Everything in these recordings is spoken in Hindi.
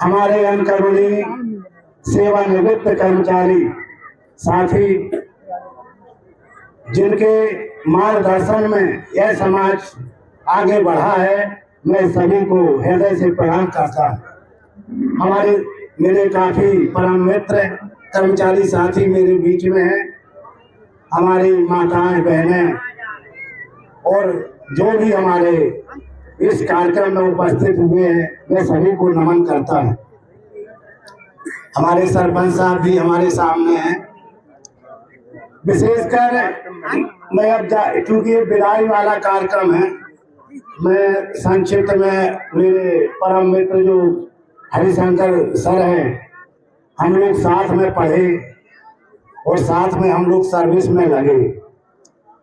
हमारे अनकरुणी सेवानिवृत्त कर्मचारी साथी जिनके मार्गदर्शन में यह समाज आगे बढ़ा है, मैं सभी को हृदय से प्रणाम करता हूँ। हमारे मेरे काफी परम मित्र कर्मचारी साथी मेरे बीच में हैं, हमारी माताएं बहनें और जो भी हमारे इस कार्यक्रम में उपस्थित हुए हैं, मैं सभी को नमन करता हूँ। हमारे सरपंच साहब भी हमारे सामने हैं। विशेषकर मैं अब क्योंकि ये विदाई वाला कार्यक्रम है, मैं संक्षिप्त में मेरे परम मित्र जो हरिशंकर सर हैं, हम लोग साथ में पढ़े और साथ में हम लोग सर्विस में लगे,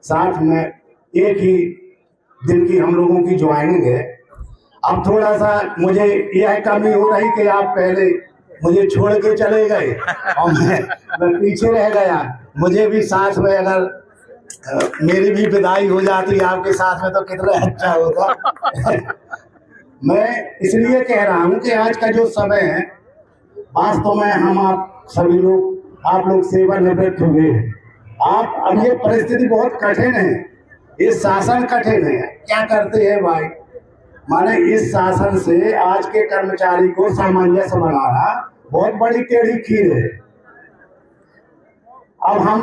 साथ में एक ही दिन की हम लोगों की ज्वाइनिंग है। अब थोड़ा सा मुझे यह कमी हो रही कि आप पहले मुझे छोड़ के चले गए और मैं पीछे रह गया। मुझे भी साथ में अगर मेरी भी विदाई हो जाती आपके साथ में तो कितना अच्छा होता। मैं इसलिए कह रहा हूँ कि आज का जो समय है, वास्तव में हम आप सभी लोग आप लोग सेवानिवृत्त हुए हैं। आप अब ये परिस्थिति बहुत कठिन है, ये शासन कठिन है। क्या करते हैं भाई, माने इस शासन से आज के कर्मचारी को सामंजस्य बनाना बहुत बड़ी टेढ़ी खीर है। अब हम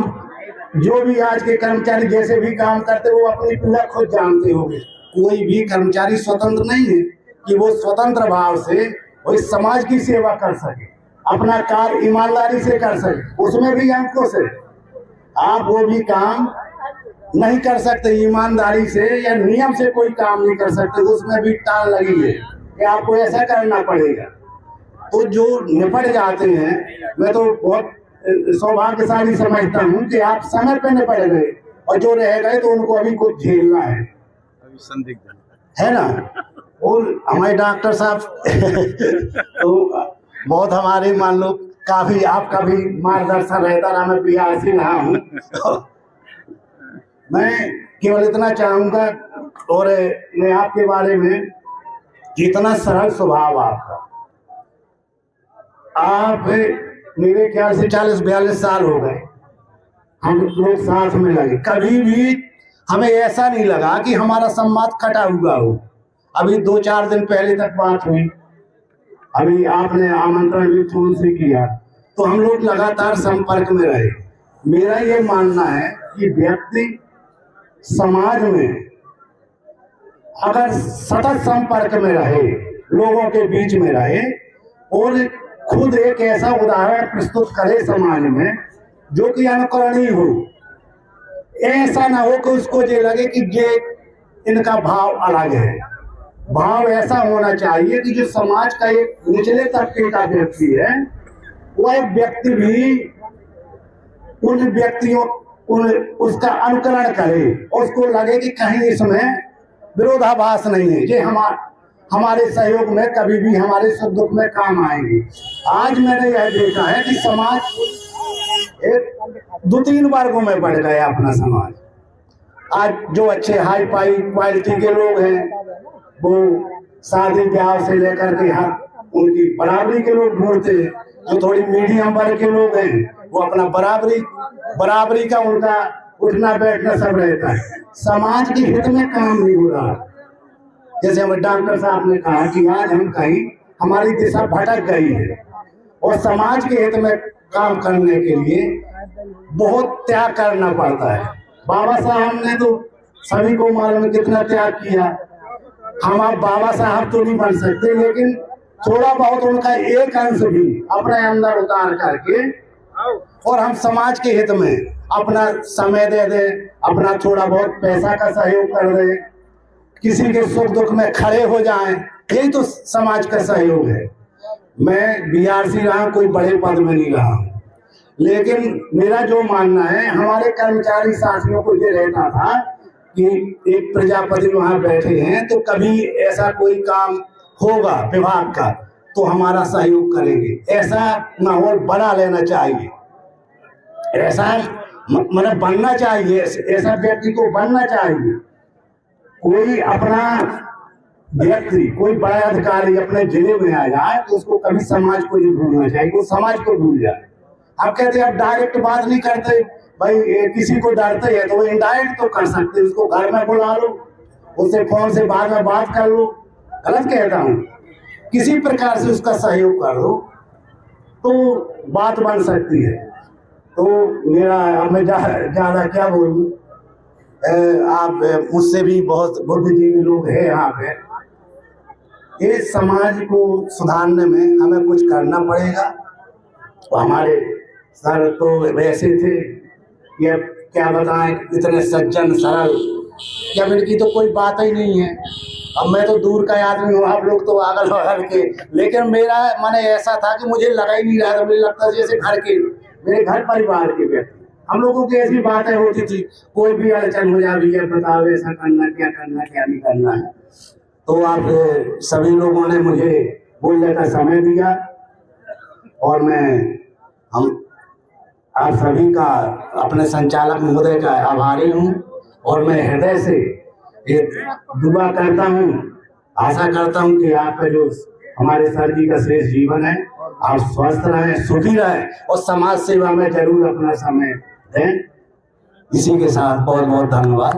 जो भी आज के कर्मचारी जैसे भी काम करते वो अपनी पीड़ा खुद जानते होंगे। कोई भी कर्मचारी स्वतंत्र नहीं है कि वो स्वतंत्र भाव से वो इस समाज की सेवा कर सके, अपना कार्य ईमानदारी से कर सके, उसमें भी अंकों से। आप वो भी काम नहीं कर सकते ईमानदारी से या नियम से कोई काम नहीं कर सकते, उसमें भी टाल लगी है कि आपको ऐसा करना पड़ेगा। तो जो निपट जाते हैं, मैं तो बहुत सौभाग्यशाली समझता हूँ कि आप समय पे निपट गए, और जो रह गए तो उनको अभी कुछ झेलना है, है ना। और हमारे डॉक्टर साहब तो बहुत हमारे मान लो काफी आपका भी मार्गदर्शन रहता रहा, मैं बिहार रहा हूँ। तो मैं केवल इतना चाहूंगा, और मैं आपके बारे में जितना सरल स्वभाव आपका, आप मेरे ख्याल से 40-42 साल हो गए हम लोग साथ में लगे, कभी भी हमें ऐसा नहीं लगा कि हमारा संवाद कटा हुआ हो। अभी 2-4 दिन पहले तक बात हुई, अभी आपने आमंत्रण भी फोन से किया, तो हम लोग लगातार संपर्क में रहे। मेरा ये मानना है कि व्यक्ति समाज में अगर सतत संपर्क में रहे, लोगों के बीच में रहे और खुद एक ऐसा उदाहरण प्रस्तुत करे समाज में जो कि अनुकरणीय हो, ऐसा ना हो कि उसको ये लगे कि ये इनका भाव अलग है। भाव ऐसा होना चाहिए कि जो समाज का एक निचले तबके का व्यक्ति है, वह व्यक्ति भी उन व्यक्तियों उसका अनुकरण करे, उसको लगे कि कहीं इसमें विरोधाभास नहीं है, ये हमारे सहयोग में कभी भी हमारे सुख दुख में काम आएंगे। आज मैंने यह देखा है कि समाज एक 2-3 वर्गों में बढ़ गया अपना समाज। आज जो अच्छे हाई फाई क्वालिटी के लोग हैं, वो शादी ब्याह से लेकर के हर उनकी बराबरी के लोग ढूंढते हैं। जो थोड़ी मीडियम वर्ग के लोग हैं, वो अपना बराबरी का उनका उठना बैठना सब रहता है। समाज के हित में काम नहीं हो रहा। जैसे हमारे डॉक्टर साहब ने कहा कि आज हम कहीं हमारी दिशा भटक गई है, और समाज के हित में काम करने के लिए बहुत त्याग करना पड़ता है। बाबा साहब ने तो सभी को मालूम कितना त्याग किया। हम आप बाबा साहब तो नहीं बन सकते, लेकिन थोड़ा बहुत उनका एक अंश भी अपने अंदर उतार करके और हम समाज के हित में अपना समय दे दें, अपना थोड़ा बहुत पैसा का सहयोग कर दें, किसी के सुख दुख में खड़े हो जाएं, यही तो समाज का सहयोग है। मैं बीआरसी रहा, कोई बड़े पद में नहीं रहा, लेकिन मेरा जो मानना है, हमारे कर्मचारी साथियों को ये रहता था कि एक प्रजापति वहां बैठे हैं, तो कभी ऐसा कोई काम होगा विभाग का तो हमारा सहयोग करेंगे। ऐसा माहौल बना लेना चाहिए, ऐसा मतलब बनना चाहिए, ऐसा व्यक्ति को बनना चाहिए। कोई अपना व्यक्ति, कोई बड़ा अधिकारी अपने जिले में आ जाए तो उसको कभी समाज को नहीं भूलना चाहिए, वो समाज को भूल जाए। आप कहते हैं आप डायरेक्ट बात नहीं करते, भाई किसी को डरते हैं तो वो इनडायरेक्ट तो कर सकते, उसको घर में बुला लो, उससे फोन से बाद में बात कर लो, गलत कहता हूँ, किसी प्रकार से उसका सहयोग कर दो तो बात बन सकती है। तो मेरा, अब मैं ज़्यादा क्या बोलूँ, आप मुझसे भी बहुत बुद्धिजीवी लोग हैं यहाँ पे, इस समाज को सुधारने में हमें कुछ करना पड़ेगा। हमारे सर तो वैसे थे, ये क्या बताएं, इतने सज्जन सरल, जब इनकी तो कोई बात ही नहीं है। अब मैं तो दूर का आदमी हूँ, आप लोग तो अगल बगल के, लेकिन मेरा मन ऐसा था कि मुझे लगा ही नहीं रहा था, मुझे लगता जैसे घर के, मेरे घर परिवार के व्यक्ति, हम लोगों की ऐसी बातें होती थी, कोई भी अड़चन हो जाती है, बताओ ऐसा करना क्या नहीं करना है। तो आप सभी लोगों ने मुझे बोलने का समय दिया और हम आप सभी का, अपने संचालक महोदय का आभारी हूँ। और मैं हृदय से एक दुआ करता हूँ, आशा करता हूँ कि आपका जो हमारे सर जी का शेष जीवन है, आप स्वस्थ रहें, सुखी रहें और समाज सेवा में जरूर अपना समय दें। इसी के साथ बहुत बहुत धन्यवाद।